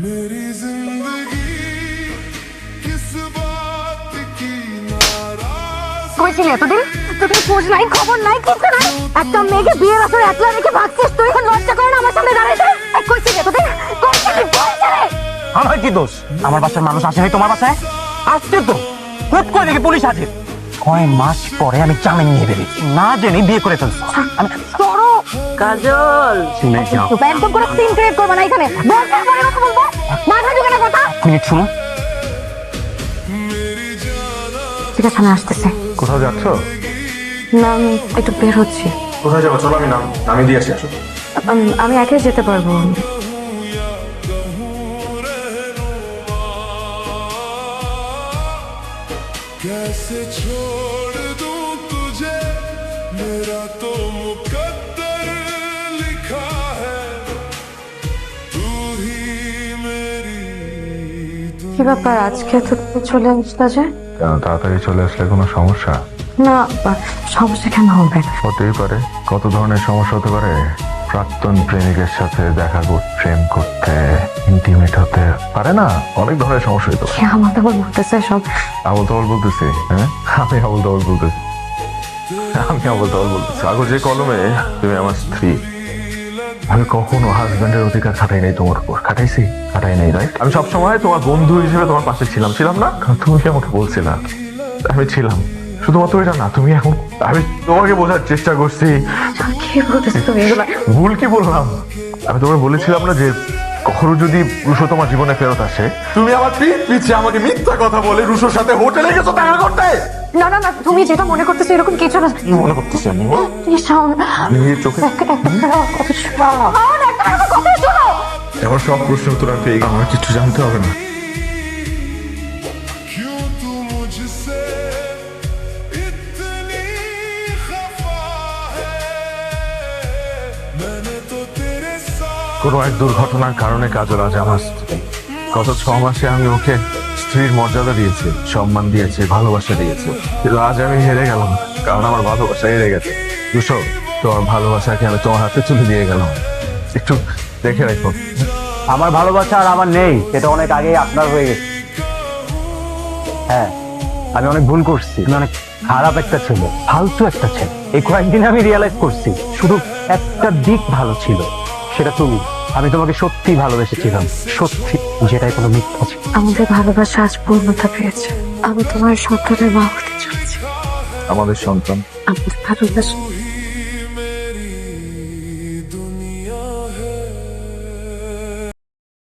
मेरी जिंदगी किस बात की नाराज কইছিলি এতদিন তোকে খোঁজ নাই খবর নাই কিছু নাই একটা মেয়েকে বিয়ের আসরে একলা রেখে ভাগছিস তুই লজ্জা করে না আমার সামনে দাঁড়াইতে কইছিলি এতদিন কইছিলি বলছিলি আমার কি দোষ? আমার বাসার মানুষ আসে নাই তোমার বাসায়? আসছে তো, হুট করে দেখি পুলিশ আছে। কয় মাস পরে আমি জামিন নিয়ে বেরিয়েছি, না জেনে বিয়ে করে ফেলছি। আমি সরো কাজল, শুনে যাও। তো একদম করে সিন ক্রিয়েট করবে না এখানে বলতে পরে কথা বলবো মাথা ঢুকে না কথা মিনিট শুনো। ঠিক আছে আমি আসতেছি। কোথাও যাচ্ছ? না আমি একটু বের হচ্ছি। কোথায় যাবো? চলো আমি নামিয়ে দিয়ে আসি। আসো। আমি একাই যেতে পারবো। कैसे छोड़ दूं तुझे मेरा तो मुकद्दर लिखा है तू ही मेरी কি ব্যাপার আজকে তো চলে আসলা যে? কেন তাড়াতাড়ি চলে আসলে কোনো সমস্যা? না সমস্যা কেন হবে? হতেই পারে। কত ধরনের সমস্যা হতে পারে। প্রাক্তন প্রেমিকের সাথে দেখা করতে, প্রেম করতে, ইন্টিমেট হতে পারে না, অনেক ধরনের সমস্যা হতে পারে। কি আমাকে আবার বলতেছে সব? আবল তাবল বলতেছি? হ্যাঁ, আমি আবল তাবল বলতেছি? আমি আবল তাবল বলতেছি? কাগজে যে কলমে তুমি আমার স্ত্রী। আমি কখনো হাজবেন্ডের অধিকার খাটাই নাই তোমার উপর। খাটাইছি? খাটাই নাই, রাইট? আমি সবসময় তোমার বন্ধু হিসেবে তোমার পাশে ছিলাম না? কারণ তুমি আমাকে বলছিলা আমি ছিলাম। শুধুমাত্র এটা না, তুমি এখন, আমি তোমাকে বোঝার চেষ্টা করছি। কি বলতেছো তুমি এগুলা? ভুল কি বললাম? আমি তোমাকে বলেছিলাম না যে কখনো যদি রুশো তোমার জীবনে ফেরত আসে, তুমি আমার পিছে আমাকে মিথ্যা কথা বলে রুশোর সাথে হোটেলে গেছো দেখা করতে। না না না তুমি যেটা মনে করতেছো এরকম কিছু না। কি মনে করতেছি আমি? প্লিজ শোন। নিজের চোখে আমার সব প্রশ্নের উত্তর আমি পেয়ে গেলাম। আমার কিছু জানতে হবে না। क्यों तू मुझसे इतनी खफा है मैंने तो तेरे साथ কোনো এক দুর্ঘটনার কারণে কাজল আজ আমার স্ত্রী। গত 6 মাসে আমি ওকে স্ত্রীর মর্যাদা দিয়েছি, সম্মান দিয়েছি, ভালোবাসা দিয়েছি। কিন্তু আজ আমি হেরে গেলাম, কারণ আমার ভালোবাসা হেরে গেছে। দুশো, তোমার ভালোবাসাকে আমি তোমার হাতে তুলে দিয়ে গেলাম। একটু দেখে রাখো। আমার ভালোবাসা আর আমার নেই, এটা অনেক আগেই আপনার হয়ে গেছে। হ্যাঁ, আমি অনেক ভুল করছি, আমি অনেক খারাপ একটা ছেলে, ফালতু একটা ছেলে। এই কয়েকদিন আমি রিয়েলাইজ করছি শুধু একটা দিক ভালো ছিল, সেটা তুমি। আমি তোমাকে সত্যি ভালোবেসেছিলাম, সত্যি, যেটাই কোনো মিথ্যা ছিল। আমাদের ভালোবাসা আজ পূর্ণতা পেয়েছে। আমি তোমার সন্তানের মা হতে চলেছি। আমাদের সন্তান আমাদের ভালোবাসা